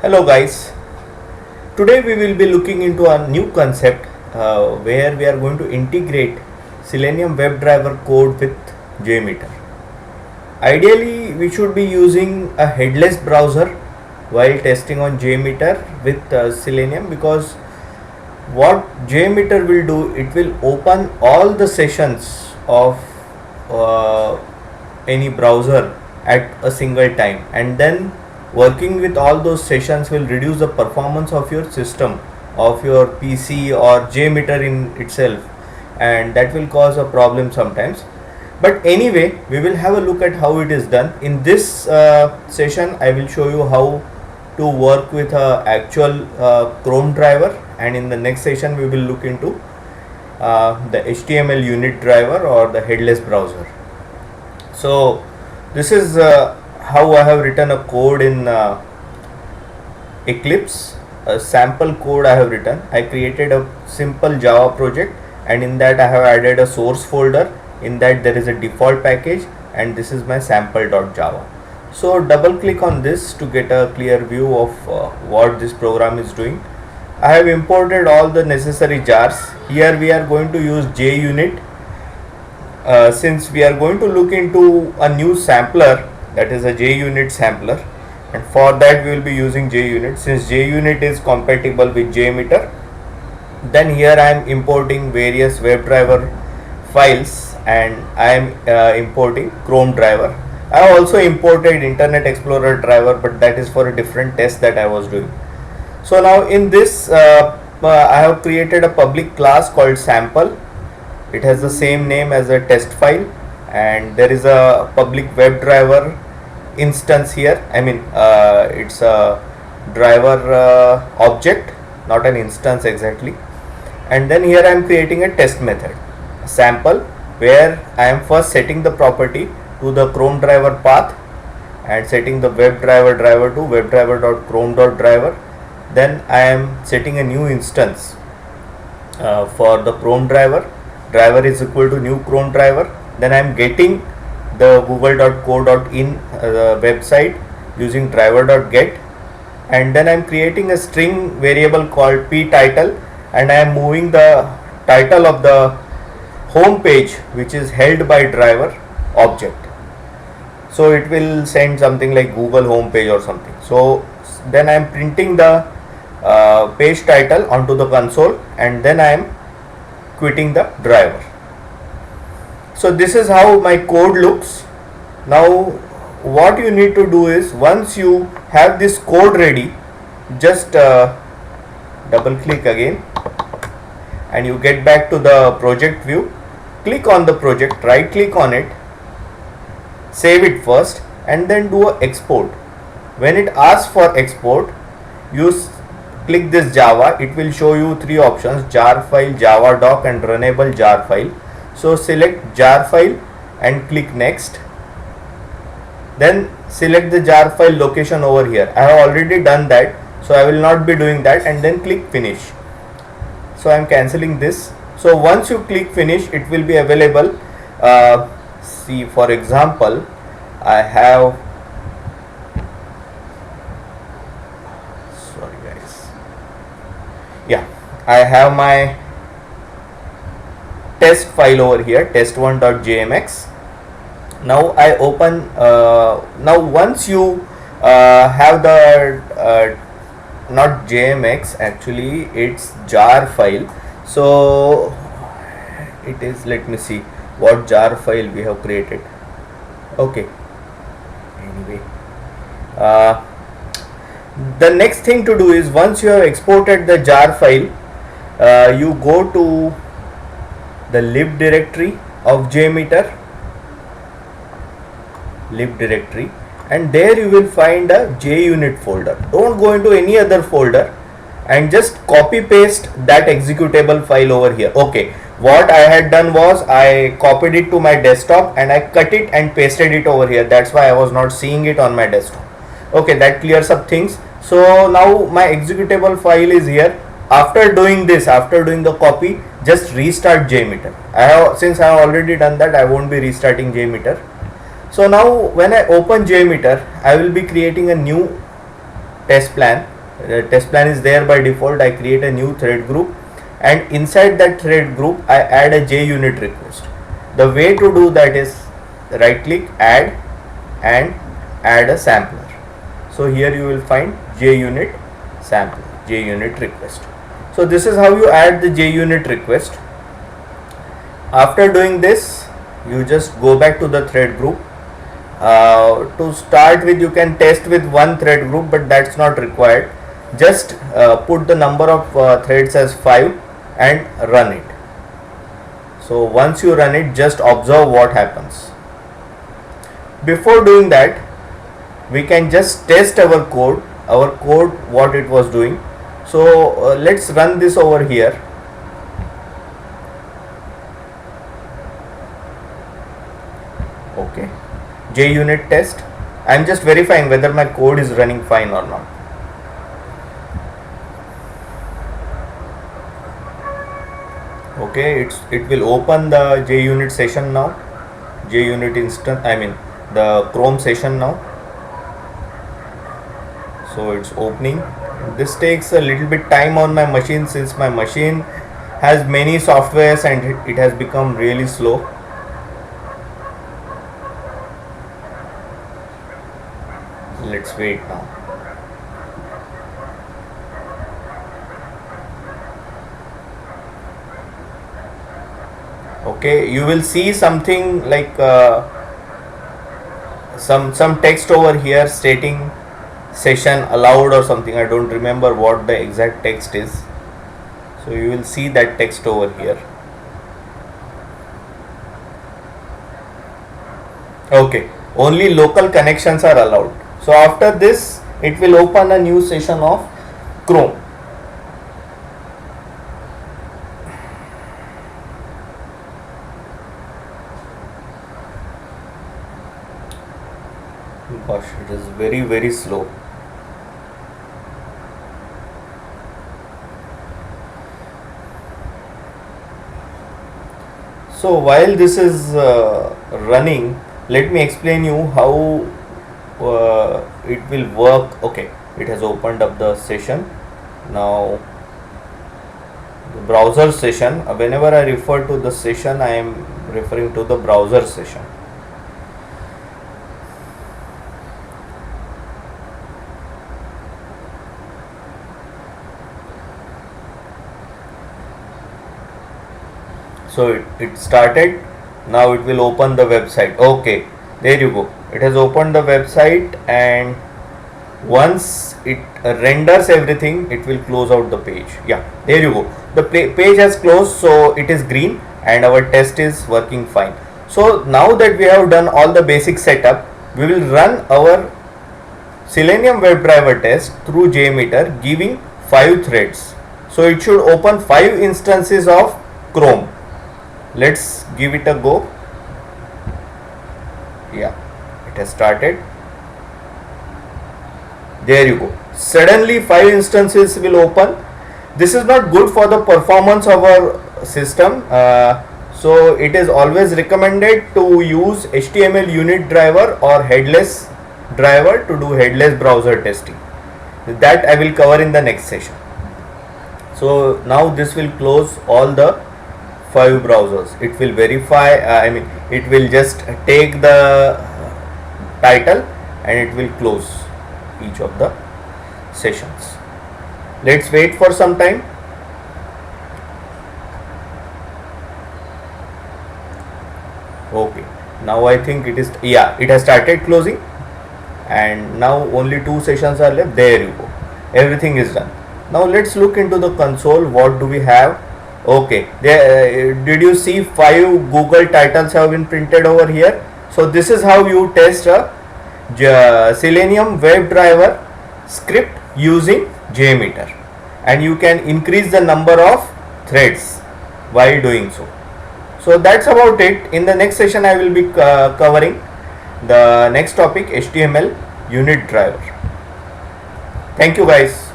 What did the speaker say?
Hello guys, today we will be looking into a new concept where we are going to integrate Selenium WebDriver code with JMeter. Ideally, we should be using a headless browser while testing on JMeter with Selenium, because what JMeter will do, it will open all the sessions of uh, any browser at a single time, and then working with all those sessions will reduce the performance of your system, of your PC or JMeter in itself, and that will cause a problem sometimes. But anyway, we will have a look at how it is done. In this session I will show you how to work with a actual Chrome driver, and in the next session we will look into the HTML unit driver or the headless browser. So this is how I have written a code in Eclipse, a sample code I have written. I created a simple Java project, and in that I have added a source folder. In that there is a default package, and this is my sample.java. So double click on this to get a clear view of what this program is doing. I have imported all the necessary jars. Here we are going to use JUnit. Since we are going to look into a new sampler, that is a JUnit sampler, and for that we will be using JUnit. Since JUnit is compatible with JMeter, then here I am importing various WebDriver files, and I am importing Chrome driver. I have also imported Internet Explorer driver, but that is for a different test that I was doing. So now in this I have created a public class called sample. It has the same name as a test file, and there is a public WebDriver instance here. I mean it's a driver object, not an instance exactly. And then here I am creating a test method, sample, where I am first setting the property to the Chrome driver path and setting the WebDriver driver to webdriver.chrome.driver. Then I am setting a new instance for the Chrome driver. Driver is equal to new Chrome driver. Then I am getting the google.co.in website using driver.get, and then I am creating a string variable called ptitle, and I am moving the title of the home page, which is held by driver object. So it will send something like Google home page or something. So then I am printing the page title onto the console, and then I am quitting the driver. So this is how my code looks. Now what you need to do is, once you have this code ready, just double click again and you get back to the project view. Click on the project, right click on it, save it first, and then do a export. When it asks for export, you click this Java. It will show you three options: jar file, Java doc, and runnable jar file. So select jar file and click next. Then select the jar file location over here. I have already done that, so I will not be doing that, and then click finish. So I am cancelling this. So once you click finish, it will be available. See, for example, I have, sorry guys, yeah, I have my test file over here, test1.jmx. Now I open, now once you have the not JMX, actually it's jar file. So it is, let me see what jar file we have created. Okay, anyway, the next thing to do is, once you have exported the jar file, you go to the lib directory of JMeter, lib directory, and there you will find a JUnit folder. Don't go into any other folder, and just copy paste that executable file over here. Okay, what I had done was, I copied it to my desktop and I cut it and pasted it over here. That's why I was not seeing it on my desktop. Okay, that clears up things. So now my executable file is here. After doing this, after doing the copy, just restart JMeter. Since I have already done that, I won't be restarting JMeter. So now when I open JMeter, I will be creating a new test plan. The test plan is there by default. I create a new thread group, and inside that thread group I add a JUnit request. The way to do that is right click, add, and add a sampler. So here you will find JUnit sampler, JUnit request. So this is how you add the JUnit request. After doing this, you just go back to the thread group. To start with, you can test with one thread group, but that's not required. Just put the number of threads as 5 and run it. So once you run it, just observe what happens. Before doing that, we can just test our code what it was doing. So let's run this over here. Okay, JUnit test. I am just verifying whether my code is running fine or not. Okay, it will open the JUnit session now, JUnit instance, I mean the Chrome session now. So it's opening. This takes a little bit time on my machine, since my machine has many softwares and it has become really slow. Let's wait now. Okay, you will see something like some text over here stating session allowed or something. I don't remember what the exact text is. So you will see that text over here. Okay, only local connections are allowed. So after this, it will open a new session of Chrome. Gosh, it is very slow. So while this is running, let me explain you how it will work. Okay, it has opened up the session. Now the browser session, whenever I refer to the session, I am referring to the browser session. So it started. Now it will open the website. Okay, there you go. It has opened the website, and once it renders everything, it will close out the page. Yeah, there you go. The page has closed, so it is green and our test is working fine. So now that we have done all the basic setup, we will run our Selenium WebDriver test through JMeter, giving 5 threads. So it should open 5 instances of Chrome. Let's give it a go. Yeah, it has started. There you go. Suddenly 5 instances will open. This is not good for the performance of our system. So it is always recommended to use HTML unit driver or headless driver to do headless browser testing. That I will cover in the next session. So now this will close all the 5 browsers. It will verify, it will just take the title and it will close each of the sessions. Let's wait for some time. Okay, now I think it is, yeah, it has started closing, and now only 2 sessions are left. There you go, everything is done. Now let's look into the console. What do we have? Okay, there, did you see 5 Google titles have been printed over here? So this is how you test a Selenium WebDriver script using JMeter, and you can increase the number of threads while doing so. So that's about it. In the next session I will be covering the next topic, HTML unit driver. Thank you guys.